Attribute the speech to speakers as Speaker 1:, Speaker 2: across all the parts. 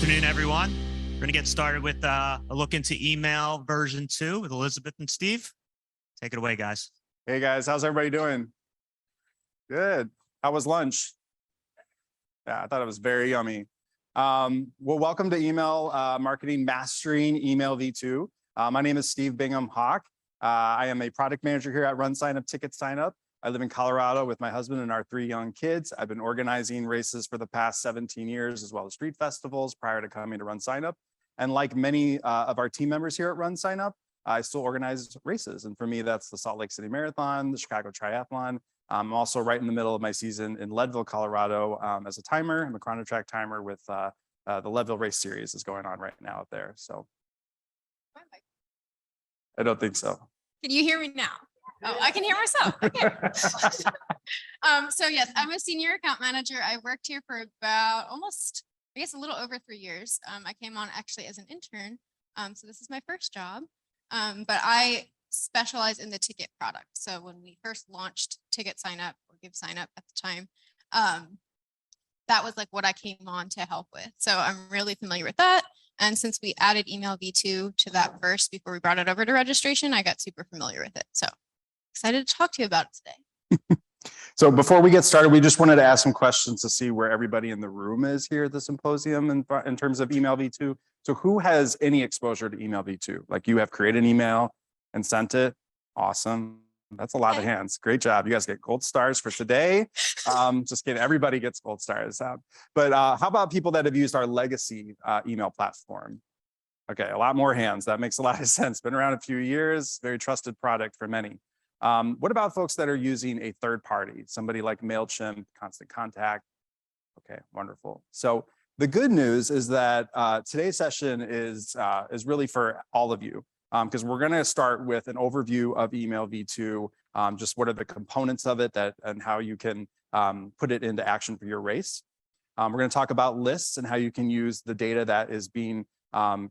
Speaker 1: Afternoon, everyone. We're going to get started with a look into email version 2 with Elizabeth and Steve. Take it away, guys.
Speaker 2: Hey guys, how's everybody doing? Good. How was lunch? Yeah, I thought it was very yummy. Well, welcome to Email Marketing Mastering Email V2. My name is Steve Bingham Hawk. I am a product manager here at RunSignup, TicketSignup. I live in Colorado with my husband and our 3 young kids. I've been organizing races for the past 17 years, as well as street festivals prior to coming to RunSignup. And like many of our team members here at RunSignup, I still organize races. And for me, that's the Salt Lake City Marathon, the Chicago Triathlon. I'm also right in the middle of my season in Leadville, Colorado as a timer. I'm a chrono track timer with the Leadville race series is going on right now out there. So I don't think so.
Speaker 3: Can you hear me now? Oh, I can hear myself. Okay. So yes, I'm a senior account manager. I worked here for about almost, I guess, a little over 3 years. I came on actually as an intern. So this is my first job. But I specialize in the ticket product. So when we first launched TicketSignup or GiveSignup at the time, that was like what I came on to help with. So I'm really familiar with that. And since we added email V2 to that first before we brought it over to registration, I got super familiar with it. So excited to talk to you about it today.
Speaker 2: So before we get started, we just wanted to ask some questions to see where everybody in the room is here at the symposium in terms of email V2. So who has any exposure to email V2? Like you have created an email and sent it? Awesome. That's a lot of hands. Great job. You guys get gold stars for today. Just kidding. Everybody gets gold stars. But how about people that have used our legacy email platform? Okay, a lot more hands. That makes a lot of sense. Been around a few years. Very trusted product for many. What about folks that are using a third party? Somebody like MailChimp, Constant Contact. Okay, wonderful. So the good news is that today's session is really for all of you. Because we're going to start with an overview of email V2, just what are the components of it and how you can put it into action for your race. We're going to talk about lists and how you can use the data that is being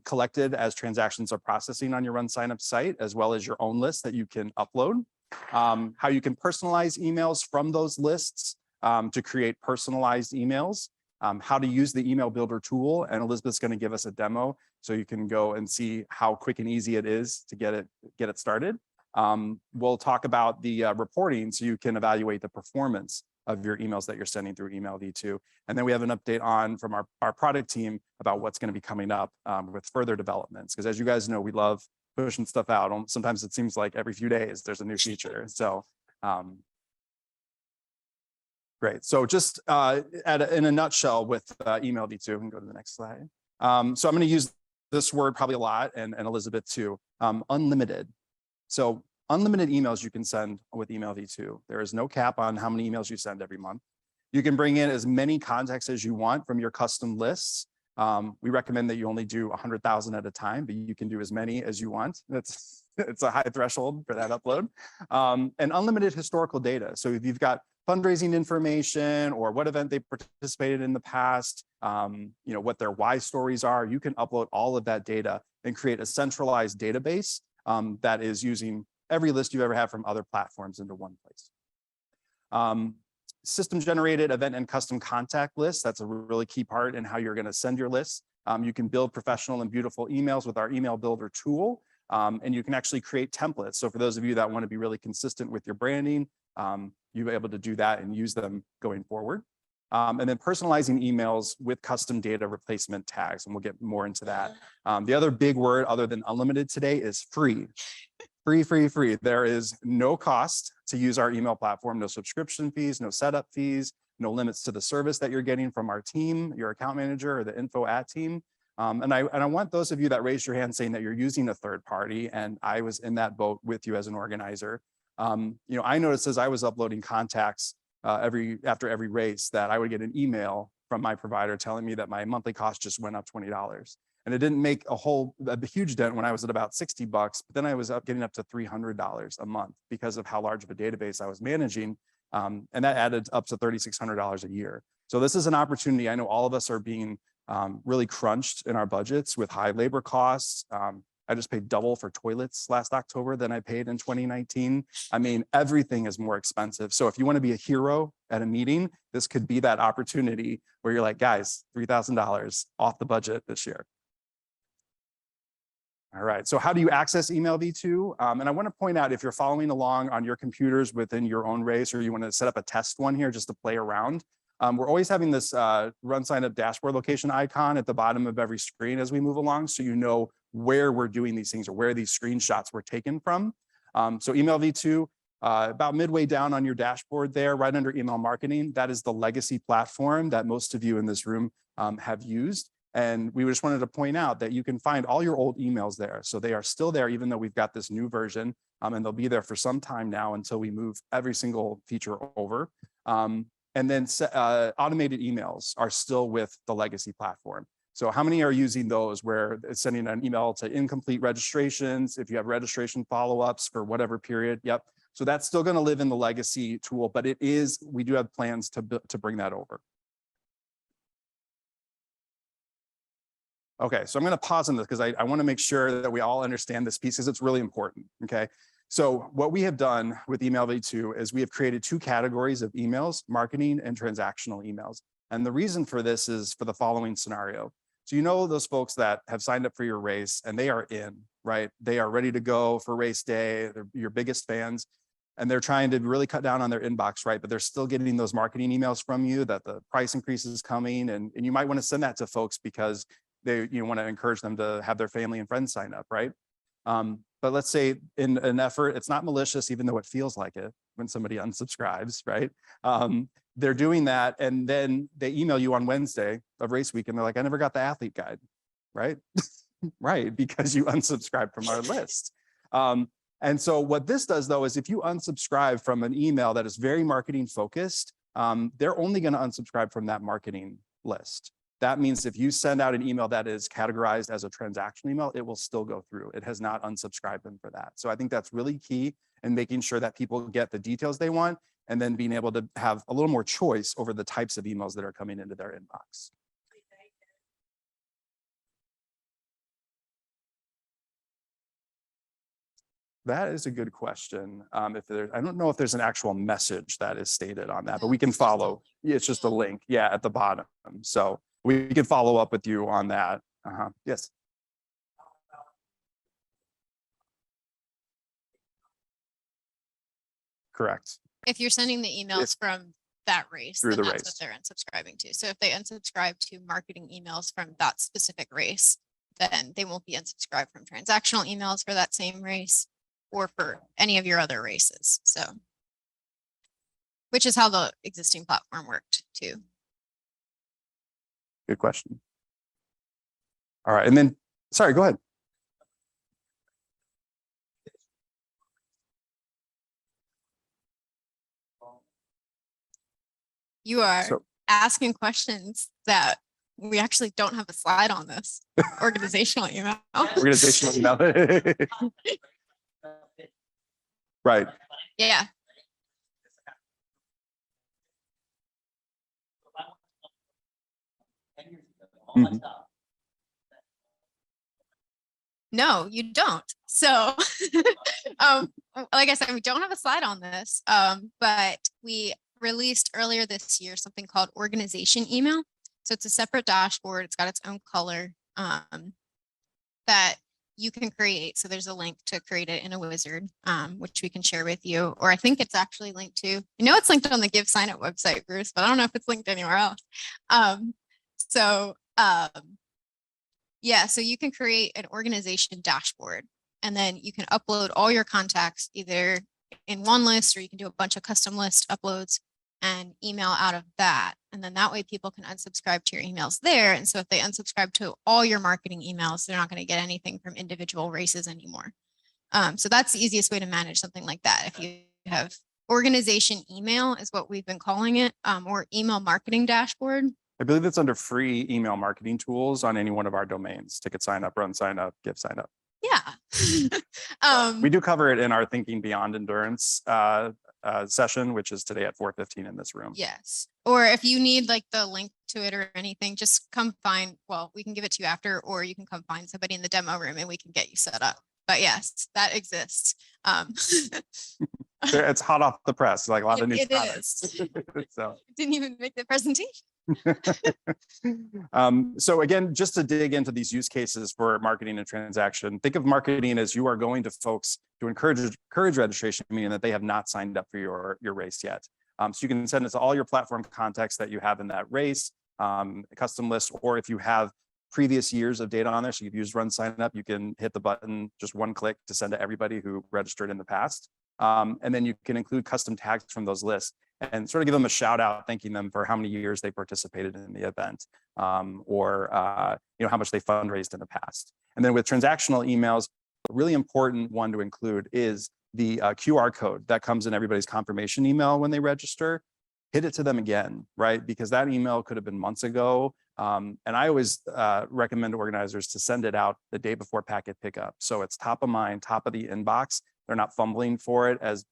Speaker 2: collected as transactions are processing on your RunSignup site, as well as your own list that you can upload. How you can personalize emails from those lists to create personalized emails. How to use the email builder tool, and Elizabeth's going to give us a demo so you can go and see how quick and easy it is to get it started. We'll talk about the reporting so you can evaluate the performance of your emails that you're sending through email V2. And then we have an update from our product team about what's going to be coming up with further developments. Because as you guys know, we love pushing stuff out. Sometimes it seems like every few days there's a new feature. So great. So just in a nutshell with email V2, we can go to the next slide. So I'm going to use this word probably a lot, and Elizabeth too, unlimited. So unlimited emails you can send with email V2. There is no cap on how many emails you send every month. You can bring in as many contacts as you want from your custom lists. We recommend that you only do 100,000 at a time, but you can do as many as you want. It's a high threshold for that upload. And unlimited historical data. So if you've got fundraising information or what event they participated in the past, what their why stories are, you can upload all of that data and create a centralized database that is using every list you've ever had from other platforms into one place. System generated event and custom contact lists. That's a really key part in how you're going to send your lists. You can build professional and beautiful emails with our email builder tool. And you can actually create templates. So for those of you that want to be really consistent with your branding, you'll be able to do that and use them going forward. And then personalizing emails with custom data replacement tags, and we'll get more into that. The other big word other than unlimited today is free. Free. There is no cost to use our email platform, no subscription fees, no setup fees, no limits to the service that you're getting from our team, your account manager or the info at team. And I want those of you that raised your hand saying that you're using a third party, and I was in that boat with you as an organizer. I noticed as I was uploading contacts after every race that I would get an email from my provider telling me that my monthly cost just went up $20. And it didn't make a huge dent when I was at about $60, but then I was getting up to $300 a month because of how large of a database I was managing. And that added up to $3,600 a year. So this is an opportunity. I know all of us are being really crunched in our budgets with high labor costs. I just paid double for toilets last October than I paid in 2019. I mean, everything is more expensive. So if you want to be a hero at a meeting, this could be that opportunity where you're like, guys, $3,000 off the budget this year. All right, so how do you access email V2? And I want to point out, if you're following along on your computers within your own race, or you want to set up a test one here just to play around, we're always having this RunSignup dashboard location icon at the bottom of every screen as we move along, so you know where we're doing these things or where these screenshots were taken from. So email V2, about midway down on your dashboard there, right under email marketing, that is the legacy platform that most of you in this room have used. And we just wanted to point out that you can find all your old emails there. So they are still there, even though we've got this new version, and they'll be there for some time now until we move every single feature over. And then automated emails are still with the legacy platform. So how many are using those where it's sending an email to incomplete registrations, if you have registration follow-ups for whatever period? Yep. So that's still going to live in the legacy tool, but we do have plans to bring that over. Okay, so I'm going to pause on this because I want to make sure that we all understand this piece because it's really important. Okay, so what we have done with Email V2 is we have created 2 categories of emails: marketing and transactional emails. And the reason for this is for the following scenario. So you know those folks that have signed up for your race and they are in, right? They are ready to go for race day. They're your biggest fans. And they're trying to really cut down on their inbox, right? But they're still getting those marketing emails from you that the price increase is coming. And you might want to send that to folks because you want to encourage them to have their family and friends sign up, right? But let's say in an effort, it's not malicious, even though it feels like it when somebody unsubscribes, right? They're doing that, and then they email you on Wednesday of race week, and they're like, I never got the athlete guide, right? Right, because you unsubscribed from our list. And so what this does, though, is if you unsubscribe from an email that is very marketing focused, they're only going to unsubscribe from that marketing list. That means if you send out an email that is categorized as a transactional email, it will still go through. It has not unsubscribed them for that. So I think that's really key in making sure that people get the details they want and then being able to have a little more choice over the types of emails that are coming into their inbox. That is a good question. I don't know if there's an actual message that is stated on that, but we can follow. It's just a link, yeah, at the bottom. So we can follow up with you on that. Yes. Correct.
Speaker 3: If you're sending the emails from that race,
Speaker 2: through
Speaker 3: then
Speaker 2: the
Speaker 3: that's
Speaker 2: race,
Speaker 3: what they're unsubscribing to. So if they unsubscribe to marketing emails from that specific race, then they won't be unsubscribed from transactional emails for that same race or for any of your other races. So, which is how the existing platform worked too.
Speaker 2: Good question. All right, and then, sorry, go ahead.
Speaker 3: You are asking questions that we actually don't have a slide on this. Organizational email.
Speaker 2: Organizational email. Right.
Speaker 3: Yeah.
Speaker 2: Mm-hmm.
Speaker 3: No, you don't. So, like I said, we don't have a slide on this, but we released earlier this year something called organization email. So it's a separate dashboard. It's got its own color that you can create. So there's a link to create it in a wizard, which we can share with you. Or I think it's actually linked to, it's linked on the GiveSignup website, Bruce, but I don't know if it's linked anywhere else. Yeah, so you can create an organization dashboard and then you can upload all your contacts either in one list or you can do a bunch of custom list uploads and email out of that. And then that way people can unsubscribe to your emails there. And so if they unsubscribe to all your marketing emails, they're not going to get anything from individual races anymore. So that's the easiest way to manage something like that. If you have organization email is what we've been calling it, or email marketing dashboard.
Speaker 2: I believe it's under free email marketing tools on any one of our domains: TicketSignup, RunSignup, GiveSignup.
Speaker 3: Yeah.
Speaker 2: We do cover it in our Thinking Beyond Endurance session, which is today at 4:15 in this room.
Speaker 3: Yes. Or if you need like the link to it or anything, just come find, well, we can give it to you after, or you can come find somebody in the demo room and we can get you set up. But yes, that exists.
Speaker 2: It's hot off the press, like a lot of new
Speaker 3: It
Speaker 2: products.
Speaker 3: is.
Speaker 2: So.
Speaker 3: Didn't even make the presentation.
Speaker 2: So again, just to dig into these use cases for marketing and transaction, think of marketing as you are going to folks to encourage registration, meaning that they have not signed up for your race yet. So you can send it to all your platform contacts that you have in that race, custom list, or if you have previous years of data on there, so you've used RunSignup, you can hit the button, just one click to send to everybody who registered in the past. And then you can include custom tags from those lists and sort of give them a shout out, thanking them for how many years they participated in the event, or how much they fundraised in the past. And then with transactional emails, a really important one to include is the QR code that comes in everybody's confirmation email when they register. Hit it to them again, right? Because that email could have been months ago. And I always recommend organizers to send it out the day before packet pickup. So it's top of mind, top of the inbox. They're not fumbling for it as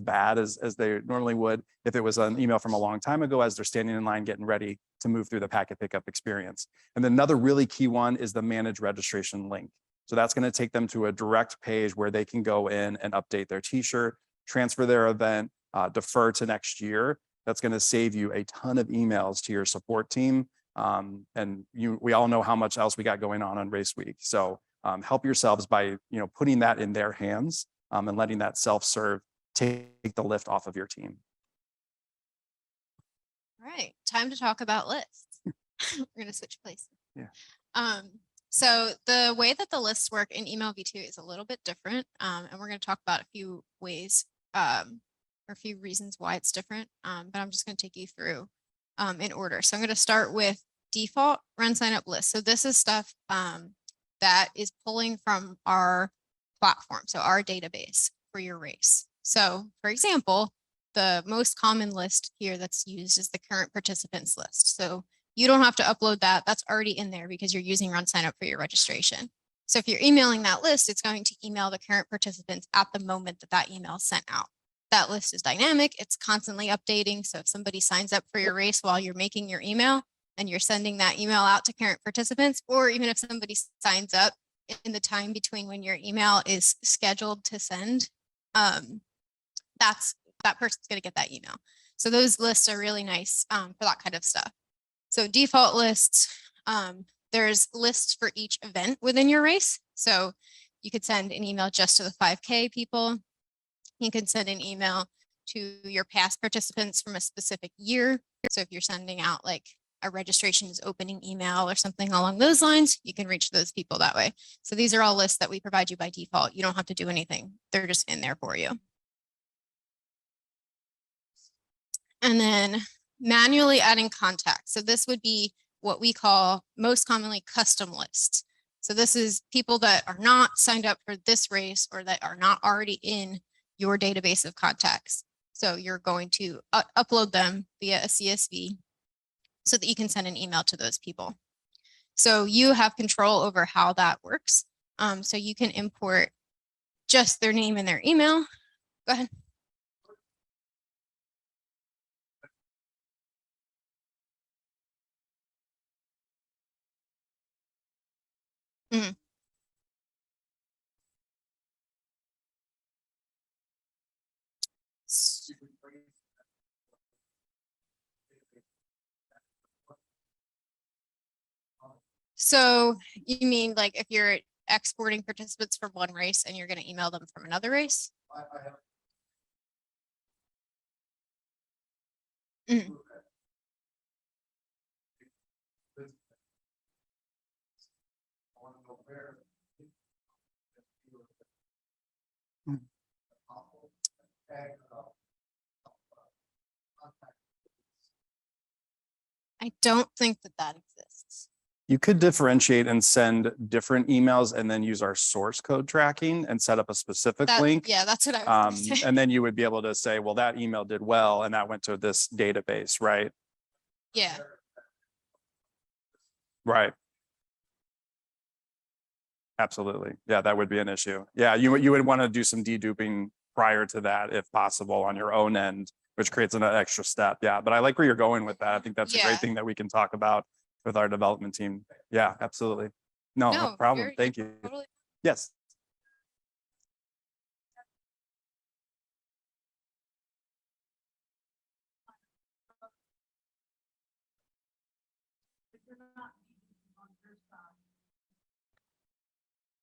Speaker 2: bad as they normally would if it was an email from a long time ago as they're standing in line getting ready to move through the packet pickup experience. And then another really key one is the manage registration link. So that's going to take them to a direct page where they can go in and update their t-shirt, transfer their event, defer to next year. That's going to save you a ton of emails to your support team. And we all know how much else we got going on race week. So help yourselves by putting that in their hands. And letting that self-serve take the lift off of your team.
Speaker 3: All right, time to talk about lists. We're going to switch places.
Speaker 2: Yeah.
Speaker 3: So the way that the lists work in email V2 is a little bit different. And we're going to talk about a few ways or a few reasons why it's different. But I'm just going to take you through in order. So I'm going to start with default RunSignup list. So this is stuff that is pulling from our platform, so our database for your race. So for example, the most common list here that's used is the current participants list. So you don't have to upload that. That's already in there because you're using RunSignup for your registration. So if you're emailing that list, it's going to email the current participants at the moment that that email is sent out. That list is dynamic. It's constantly updating. So if somebody signs up for your race while you're making your email and you're sending that email out to current participants, or even if somebody signs up in the time between when your email is scheduled to send, that person's going to get that email. So those lists are really nice for that kind of stuff. So default lists, there's lists for each event within your race. So you could send an email just to the 5K people. You can send an email to your past participants from a specific year. So if you're sending out like a registrations opening email or something along those lines, you can reach those people that way. So these are all lists that we provide you by default. You don't have to do anything. They're just in there for you. And then manually adding contacts. So this would be what we call most commonly custom lists. So this is people that are not signed up for this race or that are not already in your database of contacts. So you're going to upload them via a CSV so that you can send an email to those people. So you have control over how that works. So you can import just their name and their email. Go ahead. Mm-hmm. So you mean like if you're exporting participants from one race and you're going to email them from another race? Mm-hmm. I don't think that exists.
Speaker 2: You could differentiate and send different emails and then use our source code tracking and set up a specific link.
Speaker 3: Yeah, that's what I was gonna say.
Speaker 2: And then you would be able to say, well, that email did well and that went to this database, right?
Speaker 3: Yeah.
Speaker 2: Right. Absolutely. Yeah, that would be an issue. Yeah, you would want to do some deduping prior to that, if possible, on your own end, which creates an extra step. Yeah, but I like where you're going with that. I think that's a
Speaker 3: Yeah.
Speaker 2: great thing that we can talk about with our development team. Yeah, absolutely. No, no problem. Thank you.
Speaker 3: Totally.
Speaker 2: Yes.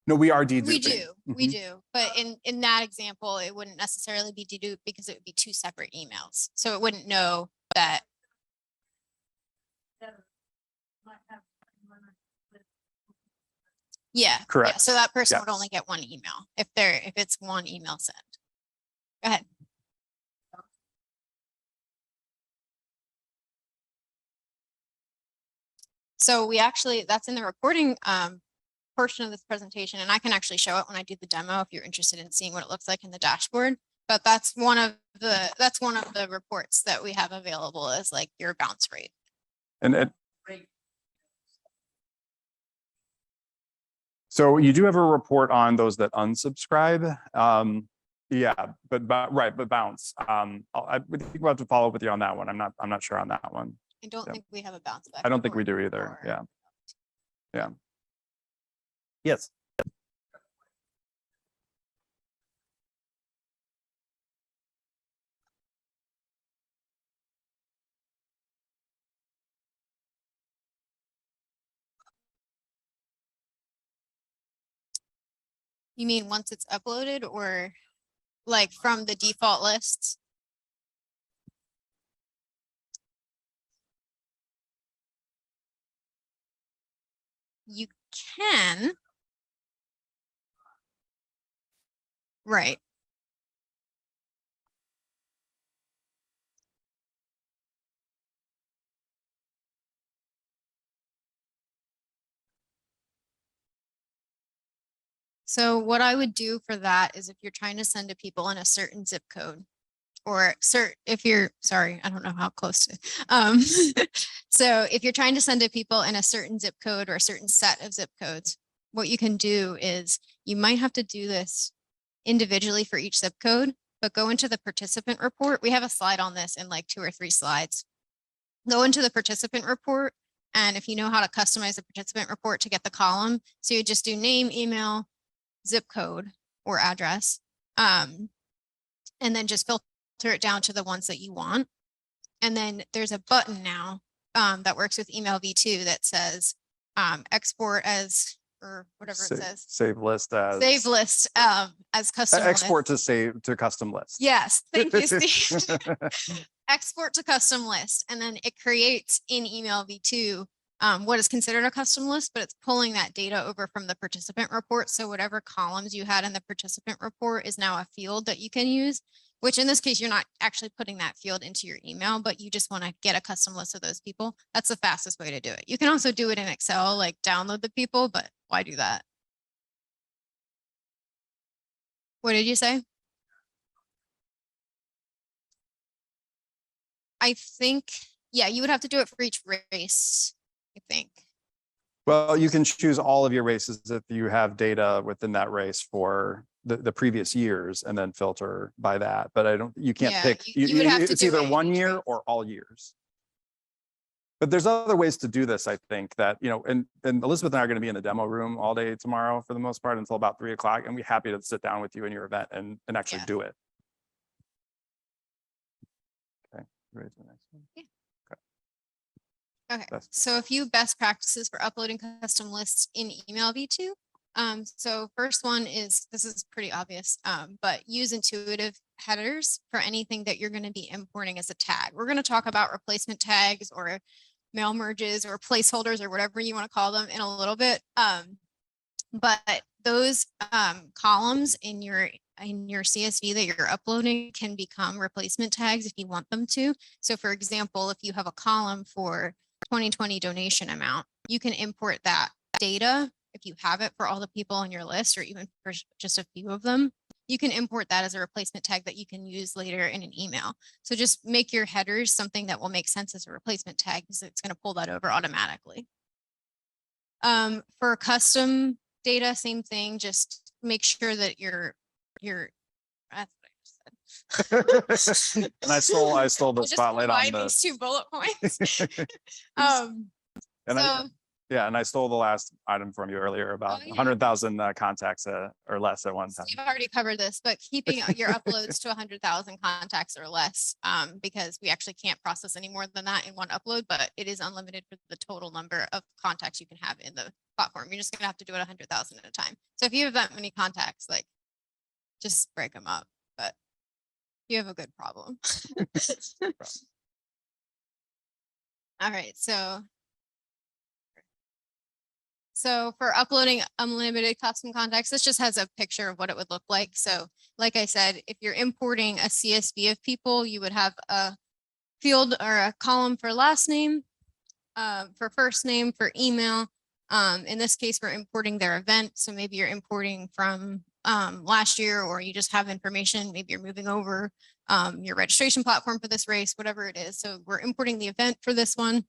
Speaker 2: No, we are deduping.
Speaker 3: We do, we
Speaker 2: Mhm.
Speaker 3: do. But in that example, it wouldn't necessarily be dedupe because it would be two separate emails. So it wouldn't know that. Yeah. Yeah.
Speaker 2: Correct.
Speaker 3: So that person would
Speaker 2: Yes.
Speaker 3: only get one email if it's one email sent. Go ahead. So we actually, that's in the reporting portion of this presentation, and I can actually show it when I do the demo if you're interested in seeing what it looks like in the dashboard. But that's one of the reports that we have available as like your bounce rate.
Speaker 2: And so you do have a report on those that unsubscribe. Yeah, but right, but bounce. I would think we'll have to follow up with you on that one. I'm not sure on that one.
Speaker 3: I don't think we have a bounce back.
Speaker 2: I don't think we
Speaker 3: report
Speaker 2: do either.
Speaker 3: for-
Speaker 2: Yeah. Yeah. Yes.
Speaker 3: You mean once it's uploaded or like from the default lists? You can. Right. So what I would do for that is if you're trying to send to people in a certain zip code or if you're, sorry, I don't know how close to, so if you're trying to send to people in a certain zip code or a certain set of zip codes, what you can do is you might have to do this individually for each zip code, but go into the participant report. We have a slide on this in like 2 or 3 slides. Go into the participant report. And if you know how to customize the participant report to get the column, so you just do name, email, zip code or address, and then just filter it down to the ones that you want. And then there's a button now that works with email V2 that says export as, or whatever it says.
Speaker 2: Save list as.
Speaker 3: Save list as custom
Speaker 2: Export
Speaker 3: list.
Speaker 2: to save to custom list.
Speaker 3: Yes, thank you, Steve. Export to custom list, and then it creates in email V2 what is considered a custom list, but it's pulling that data over from the participant report. So whatever columns you had in the participant report is now a field that you can use, which in this case, you're not actually putting that field into your email, but you just want to get a custom list of those people. That's the fastest way to do it. You can also do it in Excel, like download the people, but why do that? What did you say? I think, yeah, you would have to do it for each race, I think.
Speaker 2: Well, you can choose all of your races if you have data within that race for the previous years and then filter by that. But you can't
Speaker 3: Yeah,
Speaker 2: pick,
Speaker 3: you would have to
Speaker 2: it's
Speaker 3: do
Speaker 2: either
Speaker 3: it in
Speaker 2: 1
Speaker 3: each
Speaker 2: year
Speaker 3: race.
Speaker 2: or all years. But there's other ways to do this, I think, that, and Elizabeth and I are going to be in the demo room all day tomorrow for the most part until about 3 o'clock. And we're happy to sit down with you in your event and actually
Speaker 3: Yeah.
Speaker 2: do it. Okay, ready for the next one?
Speaker 3: Yeah. Okay,
Speaker 2: That's-
Speaker 3: so a few best practices for uploading custom lists in email V2. So first one is, this is pretty obvious, but use intuitive headers for anything that you're going to be importing as a tag. We're going to talk about replacement tags or mail merges or placeholders or whatever you want to call them in a little bit. But those columns in your CSV that you're uploading can become replacement tags if you want them to. So for example, if you have a column for 2020 donation amount, you can import that data if you have it for all the people on your list or even for just a few of them. You can import that as a replacement tag that you can use later in an email. So just make your headers something that will make sense as a replacement tag because it's going to pull that over automatically. For custom data, same thing, just make sure that your
Speaker 2: And I stole the
Speaker 3: I'll just
Speaker 2: spotlight on
Speaker 3: combine these
Speaker 2: this.
Speaker 3: 2 bullet points.
Speaker 2: And
Speaker 3: So
Speaker 2: and I stole the last item from you earlier about
Speaker 3: Oh, yeah.
Speaker 2: 100,000 contacts or less at one time.
Speaker 3: Steve already covered this, but keeping your uploads to 100,000 contacts or less, because we actually can't process any more than that in one upload, but it is unlimited for the total number of contacts you can have in the platform. You're just gonna have to do it 100,000 at a time. So if you have that many contacts, like, just break them up, but you have a good problem. All right, so for uploading unlimited custom contacts, this just has a picture of what it would look like. So like I said, if you're importing a CSV of people, you would have a field or a column for last name, for first name, for email. In this case, we're importing their event. So maybe you're importing from last year, or you just have information. Maybe you're moving over your registration platform for this race, whatever it is. So we're importing the event for this one,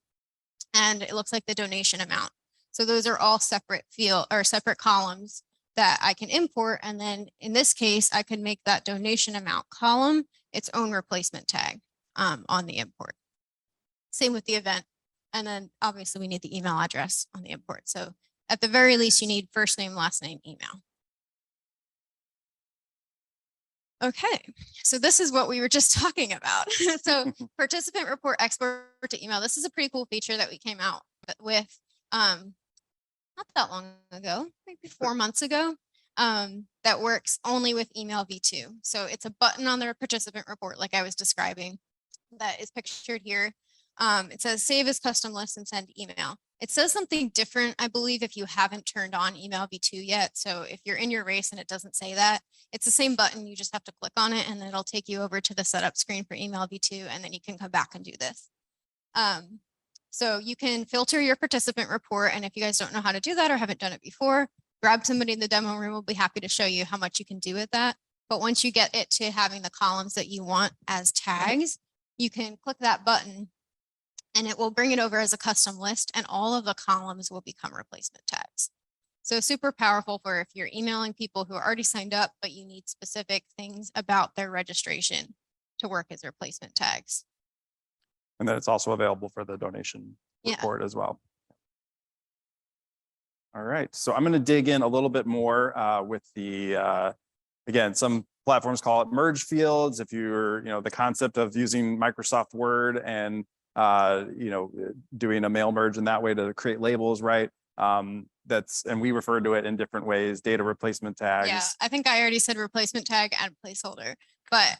Speaker 3: and it looks like the donation amount. So those are all separate field or separate columns that I can import. And then in this case, I could make that donation amount column its own replacement tag on the import. Same with the event. And then obviously we need the email address on the import. So at the very least, you need first name, last name, email. Okay, so this is what we were just talking about. So participant report export to email. This is a pretty cool feature that we came out with not that long ago, maybe 4 months ago, that works only with email V2. So it's a button on the participant report, like I was describing, that is pictured here. It says save as custom list and send email. It says something different, I believe, if you haven't turned on email V2 yet. So if you're in your race and it doesn't say that, it's the same button. You just have to click on it and then it'll take you over to the setup screen for email V2, and then you can come back and do this. So you can filter your participant report. And if you guys don't know how to do that or haven't done it before, grab somebody in the demo room. We'll be happy to show you how much you can do with that. But once you get it to having the columns that you want as tags, you can click that button and it will bring it over as a custom list, and all of the columns will become replacement tags. So super powerful for if you're emailing people who are already signed up, but you need specific things about their registration to work as replacement tags.
Speaker 2: And then it's also available for the donation report as well. All right, so I'm going to dig in a little bit more with the, again, some platforms call it merge fields. If you're, the concept of using Microsoft Word and, doing a mail merge in that way to create labels, right? And we refer to it in different ways, data replacement tags.
Speaker 3: Yeah, I think I already said replacement tag and placeholder, but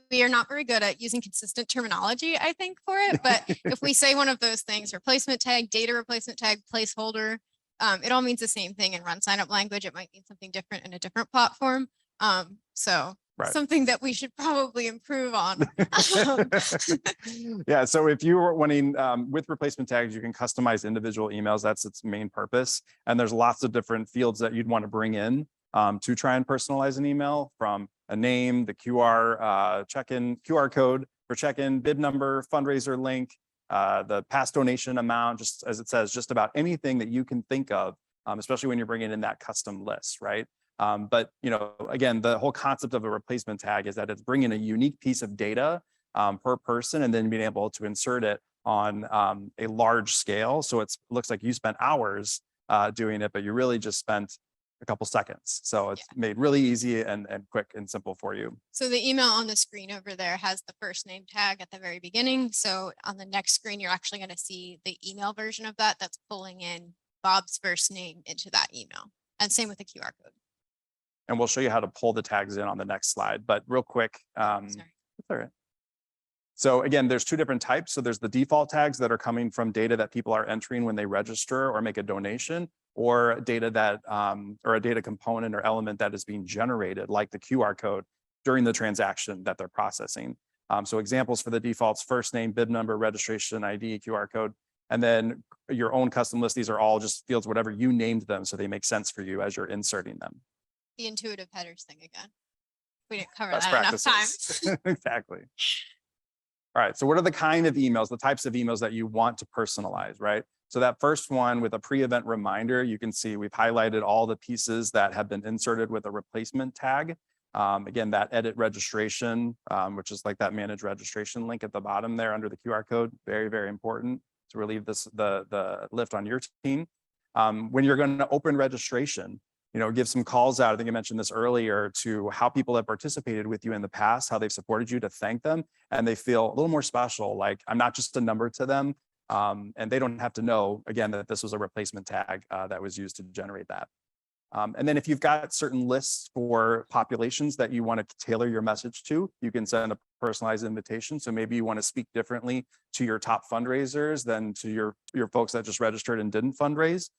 Speaker 3: we are not very good at using consistent terminology, I think, for it. But if we say one of those things, replacement tag, data replacement tag, placeholder, it all means the same thing in RunSignup language. It might mean something different in a different platform. So something that we should probably improve on.
Speaker 2: Yeah, so if you were wanting, with replacement tags, you can customize individual emails. That's its main purpose. And there's lots of different fields that you'd want to bring in to try and personalize an email, from a name, the QR code for check-in, bib number, fundraiser link, the past donation amount, just as it says, just about anything that you can think of, especially when you're bringing in that custom list, right? But, again, the whole concept of a replacement tag is that it's bringing a unique piece of data per person and then being able to insert it on a large scale. So it looks like you spent hours doing it, but you really just spent a couple seconds. So it's made really easy and quick and simple for you.
Speaker 3: So the email on the screen over there has the first name tag at the very beginning. So on the next screen, you're actually going to see the email version of that that's pulling in Bob's first name into that email. And same with the QR code.
Speaker 2: And we'll show you how to pull the tags in on the next slide. But real quick,
Speaker 3: Sorry.
Speaker 2: all right. So again, there's two different types. So there's the default tags that are coming from data that people are entering when they register or make a donation, or data that, or a data component or element that is being generated, like the QR code, during the transaction that they're processing. So examples for the defaults: first name, bib number, registration ID, QR code, and then your own custom list. These are all just fields, whatever you named them, so they make sense for you as you're inserting them.
Speaker 3: The intuitive headers thing again. We didn't cover
Speaker 2: Best
Speaker 3: that
Speaker 2: practices.
Speaker 3: enough times.
Speaker 2: Exactly. All right, so what are the kind of emails, the types of emails that you want to personalize, right? So that first one with a pre-event reminder, you can see we've highlighted all the pieces that have been inserted with a replacement tag. Again, that edit registration, which is like that manage registration link at the bottom there under the QR code, very, very important to relieve the lift on your team. When you're going to open registration, give some calls out. I think I mentioned this earlier to how people have participated with you in the past, how they've supported you, to thank them, and they feel a little more special. Like I'm not just a number to them, and they don't have to know again that this was a replacement tag that was used to generate that. And then if you've got certain lists for populations that you want to tailor your message to, you can send a personalized invitation. So maybe you want to speak differently to your top fundraisers than to your folks that just registered and didn't fundraise.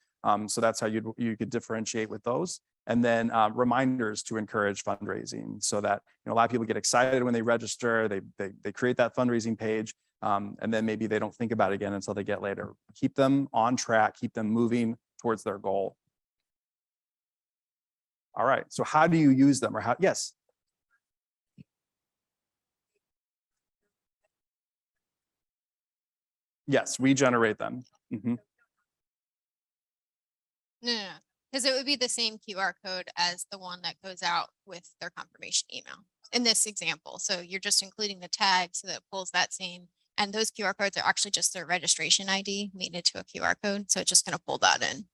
Speaker 2: So that's how you could differentiate with those. And then reminders to encourage fundraising, so that a lot of people get excited when they register, they create that fundraising page, and then maybe they don't think about it again until they get later. Keep them on track, keep them moving towards their goal. All right, so how do you use them, or how? Yes. Yes, we generate them.
Speaker 3: No, because it would be the same QR code as the one that goes out with their confirmation email in this example. So you're just including the tag so that it pulls that same, and those QR codes are actually just their registration ID made into a QR code. So it's just going to pull that in.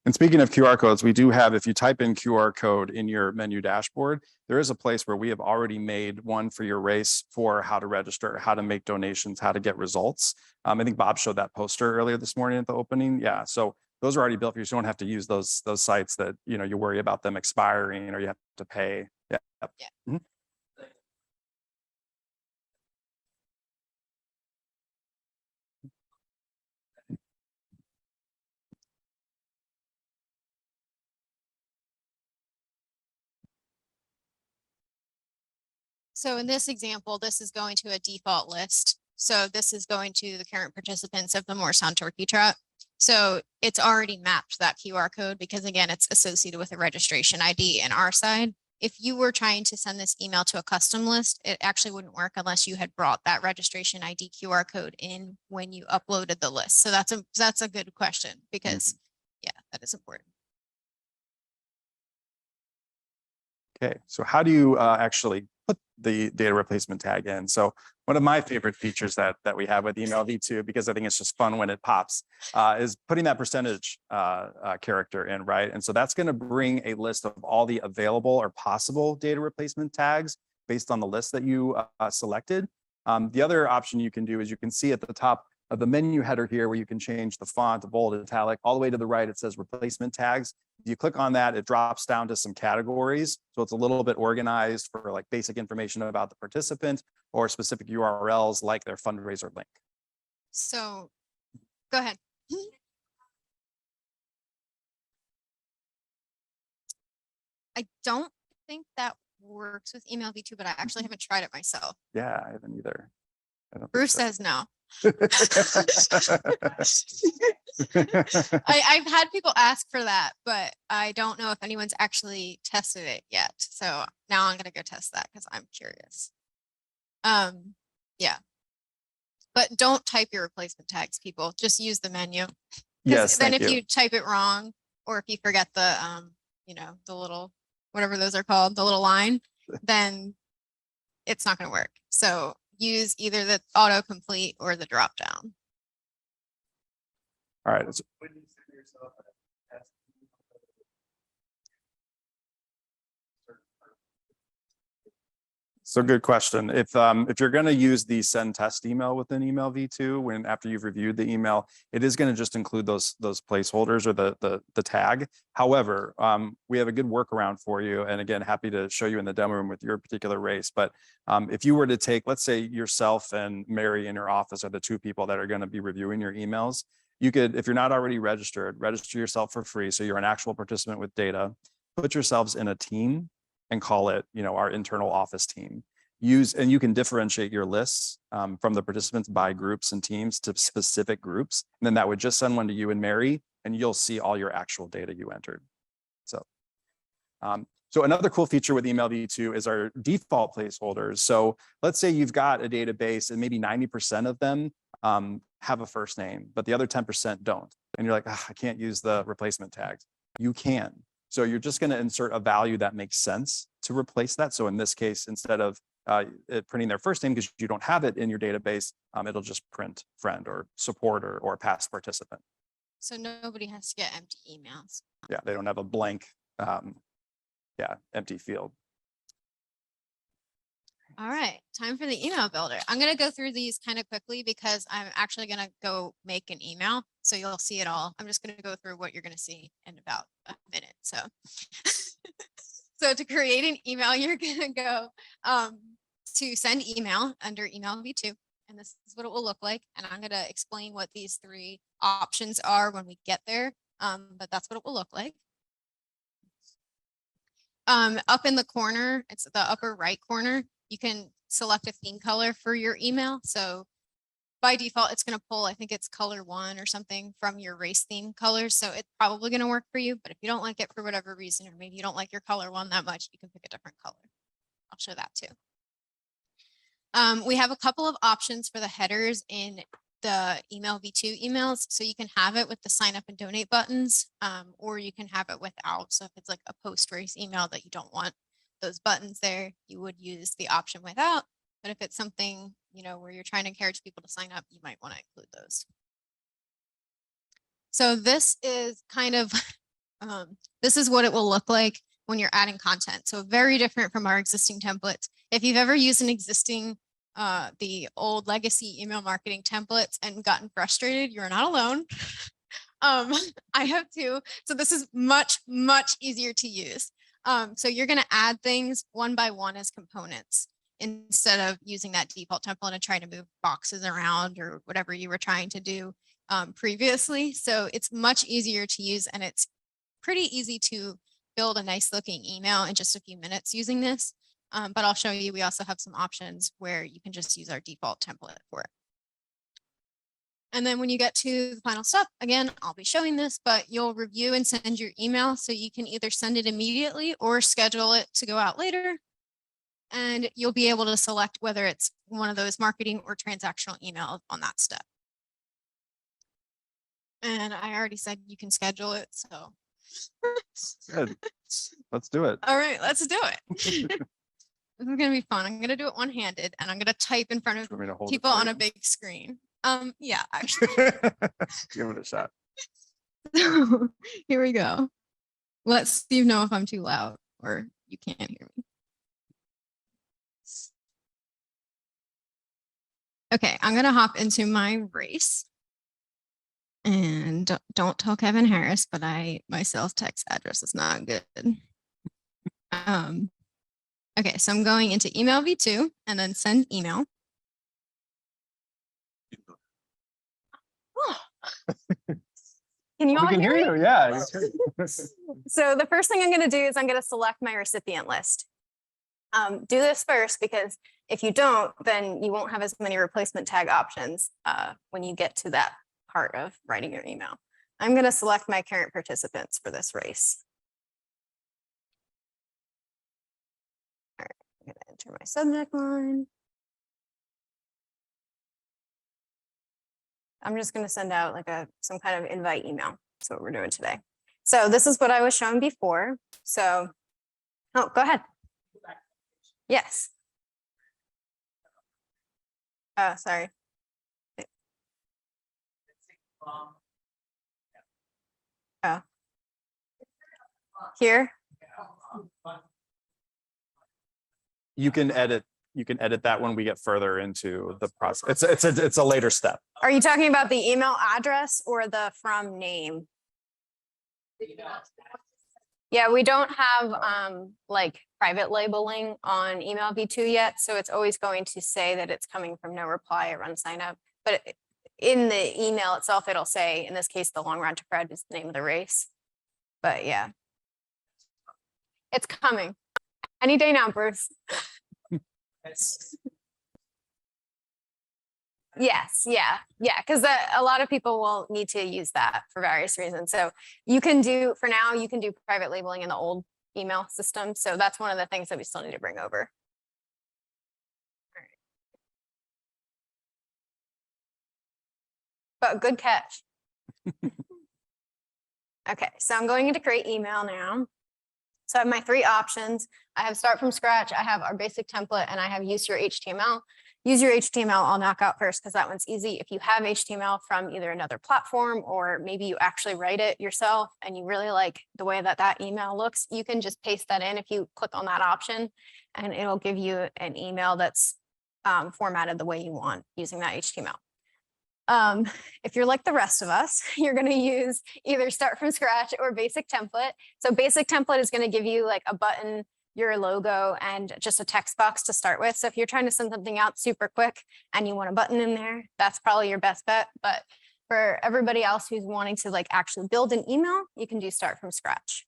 Speaker 2: And speaking of QR codes, we do have, if you type in QR code in your menu dashboard, there is a place where we have already made one for your race for how to register, how to make donations, how to get results. I think Bob showed that poster earlier this morning at the opening. Yeah, so those are already built for you. So you don't have to use those sites that you worry about them expiring or you have to pay. Yeah.
Speaker 3: Yeah. So in this example, this is going to a default list. So this is going to the current participants of the Morristown Turkey Trot. So it's already mapped that QR code because again, it's associated with a registration ID in our side. If you were trying to send this email to a custom list, it actually wouldn't work unless you had brought that registration ID QR code in when you uploaded the list. So that's a good question because yeah, that is important.
Speaker 2: Okay, so how do you actually put the data replacement tag in? So one of my favorite features that we have with email V2, because I think it's just fun when it pops, is putting that percentage character in, right? And so that's going to bring a list of all the available or possible data replacement tags based on the list that you selected. The other option you can do is you can see at the top of the menu header here where you can change the font, bold, italic, all the way to the right, it says replacement tags. If you click on that, it drops down to some categories. So it's a little bit organized for like basic information about the participant or specific URLs like their fundraiser link.
Speaker 3: So go ahead. I don't think that works with email V2, but I actually haven't tried it myself.
Speaker 2: Yeah, I haven't either.
Speaker 3: Bruce says no. I've had people ask for that, but I don't know if anyone's actually tested it yet. So now I'm gonna go test that because I'm curious. Yeah. But don't type your replacement tags, people. Just use the menu.
Speaker 2: Yes,
Speaker 3: then
Speaker 2: thank
Speaker 3: if
Speaker 2: you.
Speaker 3: you type it wrong, or if you forget the the little whatever those are called, the little line, then it's not gonna work. So use either the autocomplete or the drop down.
Speaker 2: All right. So good question. If you're going to use the send test email within email V2, after you've reviewed the email, it is going to just include those placeholders or the tag. However, we have a good workaround for you. And again, happy to show you in the demo room with your particular race. But if you were to take, let's say yourself and Mary in your office are the two people that are going to be reviewing your emails. You could, if you're not already registered, register yourself for free. So you're an actual participant with data, put yourselves in a team and call it, our internal office team. And you can differentiate your lists from the participants by groups and teams to specific groups. And then that would just send one to you and Mary, and you'll see all your actual data you entered. So another cool feature with email V2 is our default placeholders. So let's say you've got a database and maybe 90% of them have a first name, but the other 10% don't. And you're like, I can't use the replacement tags. You can. So you're just going to insert a value that makes sense to replace that. So in this case, instead of it printing their first name because you don't have it in your database, it'll just print friend or support or past participant.
Speaker 3: So nobody has to get empty emails.
Speaker 2: Yeah, they don't have a blank, empty field.
Speaker 3: All right, time for the email builder. I'm going to go through these kind of quickly because I'm actually going to go make an email. So you'll see it all. I'm just going to go through what you're going to see in about a minute. So, so to create an email, you're going to go to send email under email V2. And this is what it will look like. And I'm going to explain what these three options are when we get there. But that's what it will look like. Up in the corner, it's the upper right corner. You can select a theme color for your email. So by default, it's going to pull, I think it's color 1 or something from your race theme colors. So it's probably going to work for you. But if you don't like it for whatever reason, or maybe you don't like your color 1 that much, you can pick a different color. I'll show that too. We have a couple of options for the headers in the email V2 emails. So you can have it with the sign up and donate buttons, or you can have it without. So if it's like a post race email that you don't want those buttons there, you would use the option without. But if it's something, where you're trying to encourage people to sign up, you might want to include those. So this is kind of, this is what it will look like when you're adding content. So very different from our existing templates. If you've ever used an existing, the old legacy email marketing templates and gotten frustrated, you're not alone. I have too. So this is much, much easier to use. So you're going to add things one by one as components instead of using that default template and trying to move boxes around or whatever you were trying to do previously. So it's much easier to use, and it's pretty easy to build a nice looking email in just a few minutes using this. But I'll show you, we also have some options where you can just use our default template for it. And then when you get to the final step, again, I'll be showing this, but you'll review and send your email. So you can either send it immediately or schedule it to go out later. And you'll be able to select whether it's one of those marketing or transactional emails on that step. And I already said you can schedule it, so.
Speaker 2: Good. Let's do it.
Speaker 3: All right, let's do it. This is gonna be fun. I'm gonna do it one-handed, and I'm gonna type in front of people on a big screen. Yeah, actually.
Speaker 2: Give it a shot.
Speaker 3: So here we go. Let Steve know if I'm too loud or you can't hear me. Okay, I'm gonna hop into my race. And don't tell Kevin Harris, but my sales text address is not good. Okay, so I'm going into email V2 and then send email. Can you all hear me?
Speaker 2: You, yeah.
Speaker 3: So the first thing I'm going to do is I'm going to select my recipient list. Do this first, because if you don't, then you won't have as many replacement tag options when you get to that part of writing your email. I'm going to select my current participants for this race. All right, I'm going to enter my subject line. I'm just going to send out like some kind of invite email. That's what we're doing today. So this is what I was shown before. So, oh, go ahead. Yes. Oh, sorry. Oh. Here.
Speaker 2: You can edit that when we get further into the process. It's a later step.
Speaker 3: Are you talking about the email address or the from name? Yeah, we don't have like private labeling on email V2 yet, so it's always going to say that it's coming from no reply at RunSignup. But in the email itself, it'll say, in this case, the long run to Fred is the name of the race. But yeah, it's coming any day now, Bruce. Yes, yeah, because a lot of people will need to use that for various reasons. So you can do, for now, you can do private labeling in the old email system. So that's one of the things that we still need to bring over. All right. But good catch. Okay, so I'm going into create email now. So I have my three options. I have start from scratch, I have our basic template, and I have use your HTML. Use your HTML I'll knock out first because that one's easy. If you have HTML from either another platform or maybe you actually write it yourself and you really like the way that that email looks, you can just paste that in if you click on that option and it'll give you an email that's formatted the way you want using that HTML. If you're like the rest of us, you're going to use either start from scratch or basic template. So basic template is going to give you like a button, your logo, and just a text box to start with. So if you're trying to send something out super quick and you want a button in there, that's probably your best bet. But for everybody else who's wanting to like actually build an email, you can do start from scratch.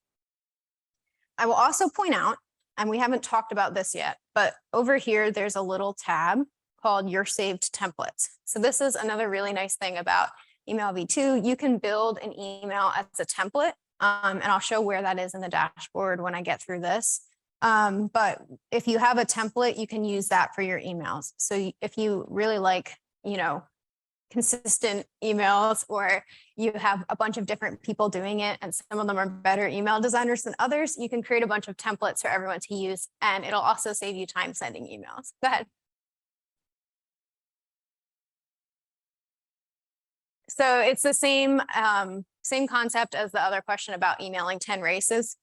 Speaker 3: I will also point out, and we haven't talked about this yet, but over here, there's a little tab called your saved templates. So this is another really nice thing about email V2. You can build an email as a template, and I'll show where that is in the dashboard when I get through this. But if you have a template, you can use that for your emails. So if you really like, you know, consistent emails, or you have a bunch of different people doing it and some of them are better email designers than others, you can create a bunch of templates for everyone to use, and it'll also save you time sending emails. Go ahead. So it's the same concept as the other question about emailing 10 races.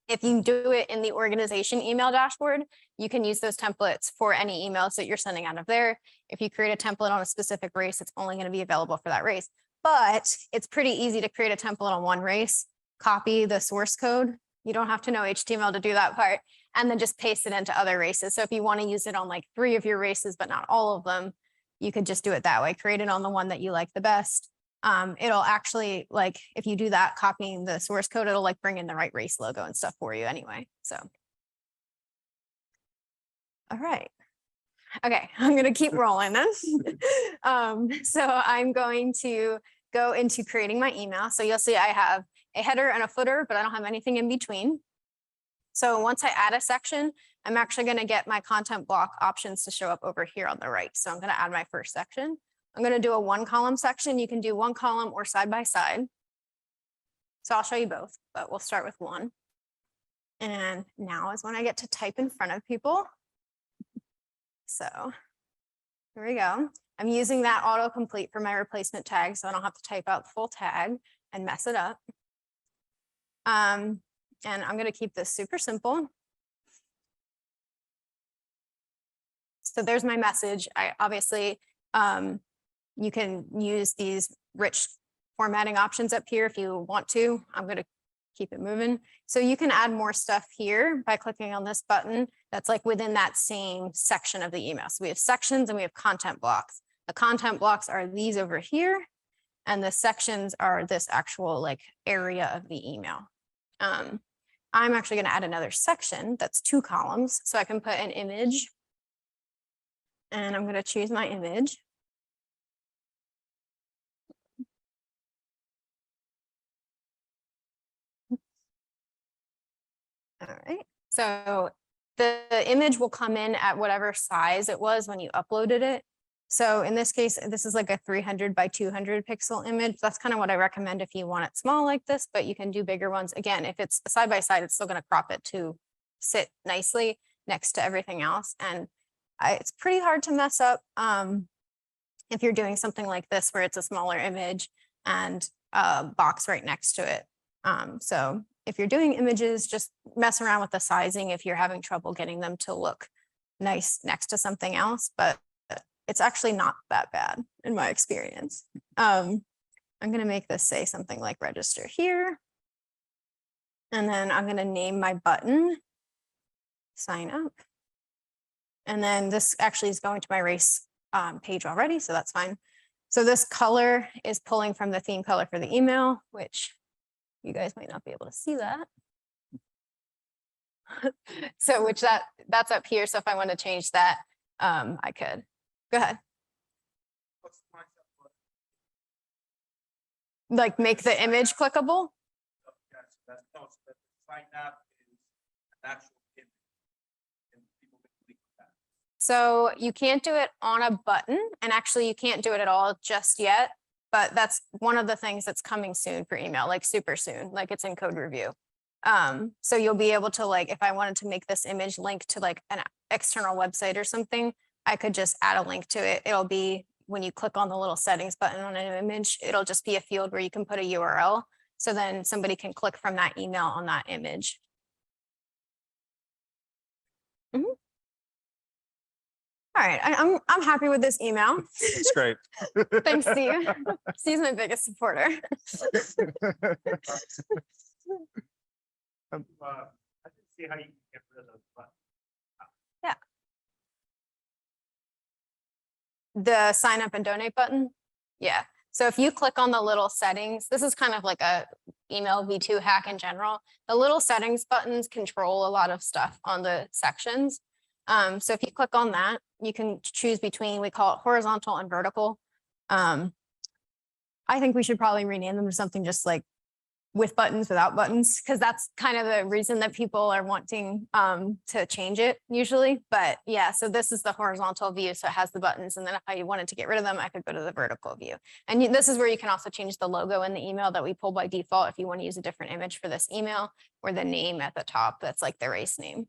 Speaker 3: If you do it in the organization email dashboard, you can use those templates for any emails that you're sending out of there. If you create a template on a specific race, it's only going to be available for that race. But it's pretty easy to create a template on one race, copy the source code. You don't have to know HTML to do that part, and then just paste it into other races. So if you want to use it on like 3 of your races, but not all of them, you could just do it that way. Create it on the one that you like the best. It'll actually, like, if you do that, copying the source code, it'll like bring in the right race logo and stuff for you anyway. So, all right. Okay, I'm going to keep rolling then. So I'm going to go into creating my email. So you'll see I have a header and a footer, but I don't have anything in between. So once I add a section, I'm actually going to get my content block options to show up over here on the right. So I'm going to add my first section. I'm going to do a 1-column section. You can do 1 column or side by side. So I'll show you both, but we'll start with 1. And now is when I get to type in front of people. So here we go. I'm using that autocomplete for my replacement tag, so I don't have to type out the full tag and mess it up. And I'm going to keep this super simple. So there's my message. I obviously, you can use these rich formatting options up here if you want to. I'm going to keep it moving. So you can add more stuff here by clicking on this button that's like within that same section of the email. So we have sections and we have content blocks. The content blocks are these over here, and the sections are this actual like area of the email. I'm actually going to add another section that's 2 columns, so I can put an image, and I'm going to choose my image. All right, so the image will come in at whatever size it was when you uploaded it. So in this case, this is like a 300 by 200 pixel image. That's kind of what I recommend if you want it small like this, but you can do bigger ones. Again, if it's side by side, it's still going to crop it to sit nicely next to everything else. And it's pretty hard to mess up if you're doing something like this, where it's a smaller image and a box right next to it. So if you're doing images, just mess around with the sizing if you're having trouble getting them to look nice next to something else, but it's actually not that bad in my experience. I'm going to make this say something like register here. And then I'm going to name my button sign up. And then this actually is going to my race page already, so that's fine. So this color is pulling from the theme color for the email, which you guys might not be able to see that. So that's up here. So if I want to change that, I could. Go ahead. Like make the image clickable? So you can't do it on a button, and actually you can't do it at all just yet, but that's one of the things that's coming soon for email, like super soon, like it's in code review.
Speaker 4: So you'll be able to, like, if I wanted to make this image link to like an external website or something, I could just add a link to it. It'll be when you click on the little settings button on an image, it'll just be a field where you can put a URL. So then somebody can click from that email on that image. All right, I'm happy with this email.
Speaker 2: It's great.
Speaker 4: Thanks, Steve. Steve's my biggest supporter.
Speaker 1: I didn't see how you can get rid of those buttons.
Speaker 4: The sign up and donate button. Yeah. So if you click on the little settings, this is kind of like a email V2 hack in general. The little settings buttons control a lot of stuff on the sections. So if you click on that, you can choose between, we call it horizontal and vertical. I think we should probably rename them to something just like with buttons, without buttons, because that's kind of the reason that people are wanting to change it usually. But yeah, so this is the horizontal view. So it has the buttons. And then if I wanted to get rid of them, I could go to the vertical view. And this is where you can also change the logo in the email that we pull by default if you want to use a different image for this email, or the name at the top. That's like the race name.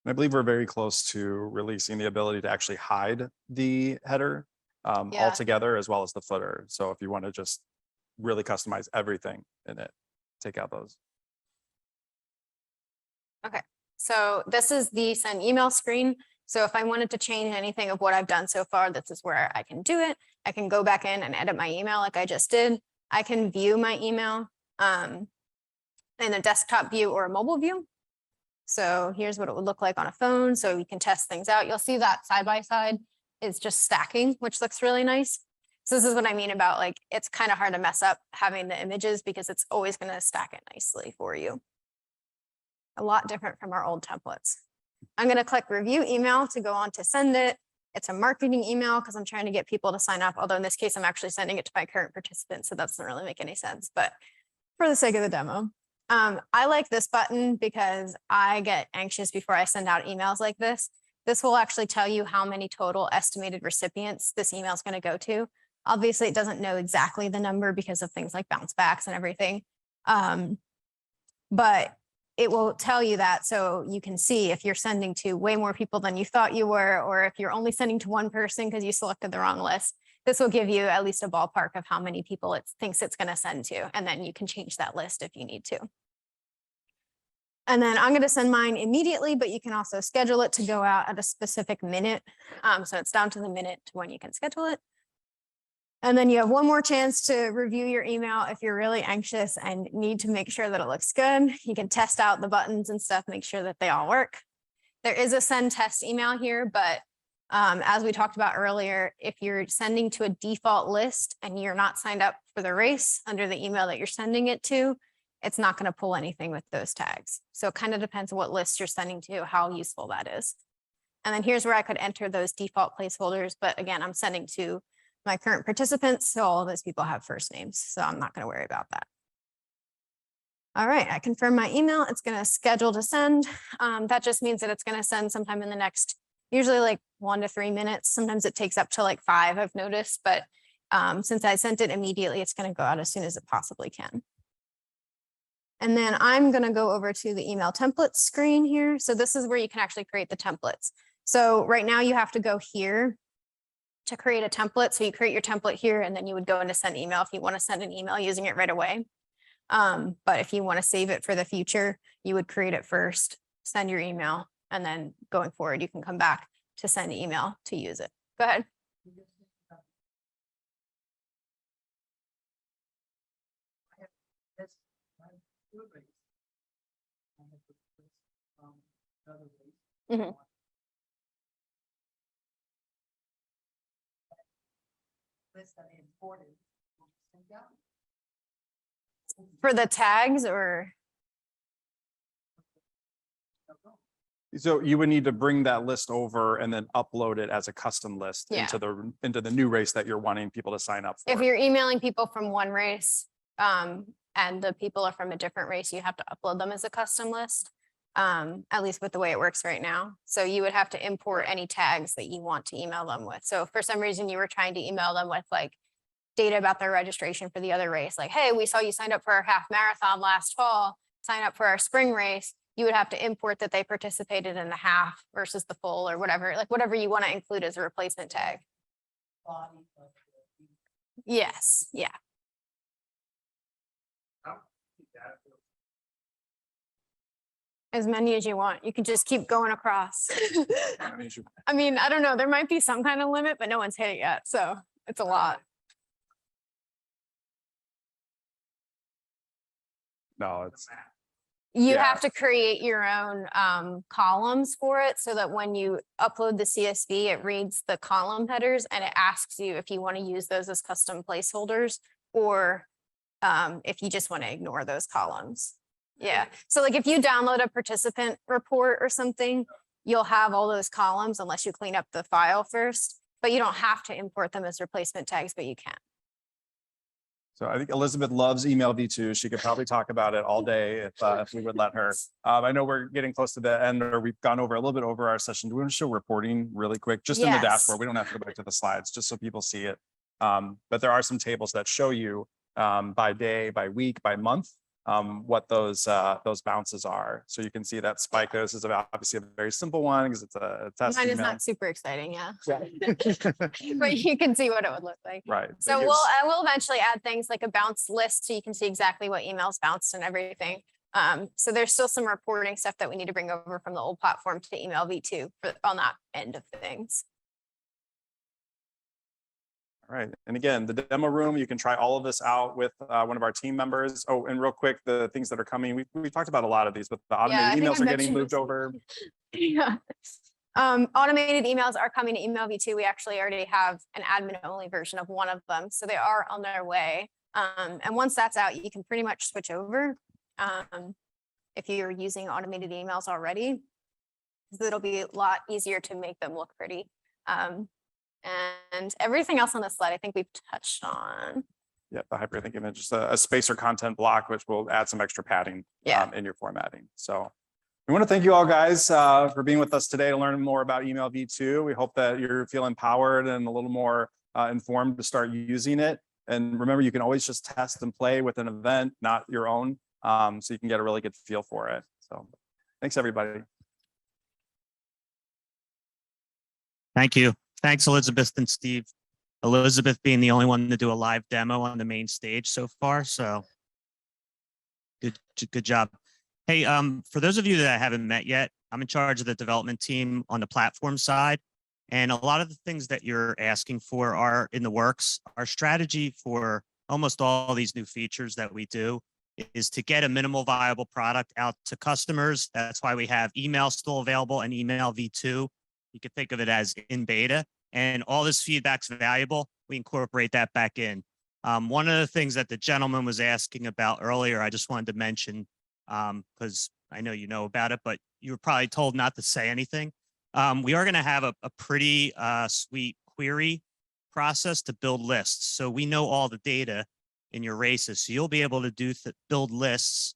Speaker 2: I believe we're very close to releasing the ability to actually hide the header
Speaker 4: Yeah.
Speaker 2: altogether, as well as the footer. So if you want to just really customize everything in it, take out those.
Speaker 4: Okay, so this is the send email screen. So if I wanted to change anything of what I've done so far, this is where I can do it. I can go back in and edit my email like I just did. I can view my email in a desktop view or a mobile view. So here's what it would look like on a phone. So we can test things out. You'll see that side by side is just stacking, which looks really nice. So this is what I mean about, like, it's kind of hard to mess up having the images because it's always going to stack it nicely for you. A lot different from our old templates. I'm going to click review email to go on to send it. It's a marketing email because I'm trying to get people to sign up. Although in this case, I'm actually sending it to my current participants. So that doesn't really make any sense, but for the sake of the demo. I like this button because I get anxious before I send out emails like this. This will actually tell you how many total estimated recipients this email is going to go to. Obviously, it doesn't know exactly the number because of things like bounce backs and everything. But it will tell you that, so you can see if you're sending to way more people than you thought you were, or if you're only sending to one person because you selected the wrong list. This will give you at least a ballpark of how many people it thinks it's going to send to, and then you can change that list if you need to. And then I'm going to send mine immediately, but you can also schedule it to go out at a specific minute. So it's down to the minute to when you can schedule it. And then you have one more chance to review your email if you're really anxious and need to make sure that it looks good. You can test out the buttons and stuff, make sure that they all work. There is a send test email here, but as we talked about earlier, if you're sending to a default list and you're not signed up for the race under the email that you're sending it to, it's not going to pull anything with those tags. So it kind of depends on what list you're sending to, how useful that is. And then here's where I could enter those default placeholders. But again, I'm sending to my current participants, so all of those people have first names, so I'm not going to worry about that. All right, I confirm my email. It's going to schedule to send. That just means that it's going to send sometime in the next, usually like 1 to 3 minutes. Sometimes it takes up to like 5, I've noticed, but since I sent it immediately, it's going to go out as soon as it possibly can. And then I'm going to go over to the email templates screen here. So this is where you can actually create the templates. So right now you have to go here to create a template. So you create your template here, and then you would go into send email if you want to send an email using it right away. But if you want to save it for the future, you would create it first, send your email, and then going forward, you can come back to send email to use it. Go ahead. Mhm. For the tags, or?
Speaker 2: So you would need to bring that list over and then upload it as a custom list
Speaker 4: Yeah.
Speaker 2: into the new race that you're wanting people to sign up for.
Speaker 4: If you're emailing people from one race and the people are from a different race, you have to upload them as a custom list, at least with the way it works right now. So you would have to import any tags that you want to email them with. So if for some reason you were trying to email them with like data about their registration for the other race, like, hey, we saw you signed up for our half marathon last fall. sign up for our spring race, you would have to import that they participated in the half versus the full or whatever, like whatever you want to include as a replacement tag. Yes, yeah. As many as you want. You can just keep going across. I mean, I don't know. There might be some kind of limit, but no one's hit it yet. So it's a lot.
Speaker 2: No, it's
Speaker 4: You
Speaker 2: Yeah.
Speaker 4: have to create your own columns for it so that when you upload the CSV, it reads the column headers and it asks you if you want to use those as custom placeholders or if you just want to ignore those columns. Yeah. So like if you download a participant report or something, you'll have all those columns unless you clean up the file first, but you don't have to import them as replacement tags, but you can.
Speaker 2: So I think Elizabeth loves email V2. She could probably talk about it all day if we would let her. I know we're getting close to the end, or we've gone over a little bit over our session. Do we want to show reporting really quick, just in the
Speaker 4: Yes.
Speaker 2: dashboard? We don't have to go back to the slides, just so people see it. But there are some tables that show you by day, by week, by month, what those bounces are. So you can see that spike. This is obviously a very simple one because it's a test
Speaker 4: Mine is
Speaker 2: email.
Speaker 4: not super exciting, yeah. But you can see what it would look like.
Speaker 2: Right.
Speaker 4: So I will eventually add things like a bounce list so you can see exactly what emails bounced and everything. So there's still some reporting stuff that we need to bring over from the old platform to email V2 on that end of things.
Speaker 2: All right. And again, the demo room, you can try all of this out with one of our team members. Oh, and real quick, the things that are coming, we talked about a lot of these, but the
Speaker 4: I
Speaker 2: automated
Speaker 4: think
Speaker 2: emails
Speaker 4: I
Speaker 2: are getting
Speaker 4: mentioned
Speaker 2: moved
Speaker 4: this.
Speaker 2: over.
Speaker 4: Yeah. Automated emails are coming to email V2. We actually already have an admin only version of one of them. So they are on their way. And once that's out, you can pretty much switch over if you're using automated emails already. It'll be a lot easier to make them look pretty. And everything else on this slide, I think we've touched on.
Speaker 2: Yeah, the hyperlink image, just a space or content block, which will add some extra padding in your formatting. So we want to thank you all guys for being with us today to learn more about email V2. We hope that you feel empowered and a little more informed to start using it. And remember, you can always just test and play with an event, not your own, so you can get a really good feel for it. So thanks, everybody.
Speaker 1: Thank you. Thanks, Elizabeth and Steve. Elizabeth being the only one to do a live demo on the main stage so far. So good job. Hey, for those of you that I haven't met yet, I'm in charge of the development team on the platform side. And a lot of the things that you're asking for are in the works. Our strategy for almost all these new features that we do is to get a minimal viable product out to customers. That's why we have email still available and email V2. You can think of it as in beta, and all this feedback's valuable. We incorporate that back in. One of the things that the gentleman was asking about earlier, I just wanted to mention, because I know you know about it, but you were probably told not to say anything. We are going to have a pretty sweet query process to build lists. So we know all the data in your races. So you'll be able to build lists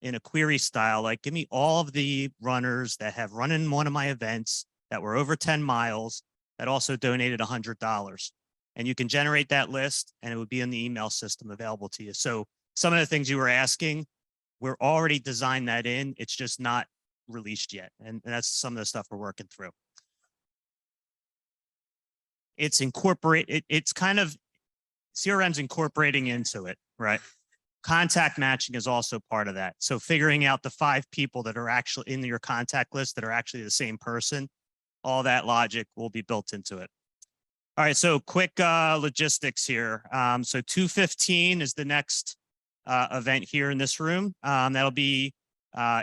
Speaker 1: in a query style, like give me all of the runners that have run in one of my events that were over 10 miles that also donated $100. And you can generate that list and it would be in the email system available to you. So some of the things you were asking, we're already designed that in. It's just not released yet. And that's some of the stuff we're working through. It's it's kind of CRM's incorporating into it, right? Contact matching is also part of that. So figuring out the 5 people that are actually in your contact list that are actually the same person, all that logic will be built into it. All right, so quick logistics here. So 2:15 is the next event here in this room. That'll be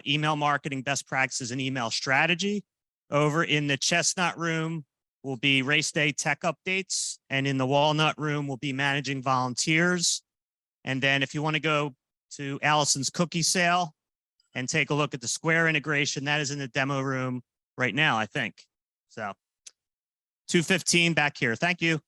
Speaker 1: email marketing best practices and email strategy. Over in the Chestnut room will be race day tech updates. And in the Walnut room will be managing volunteers. And then if you want to go to Allison's cookie sale and take a look at the Square integration, that is in the demo room right now, I think. So 2:15 back here. Thank you.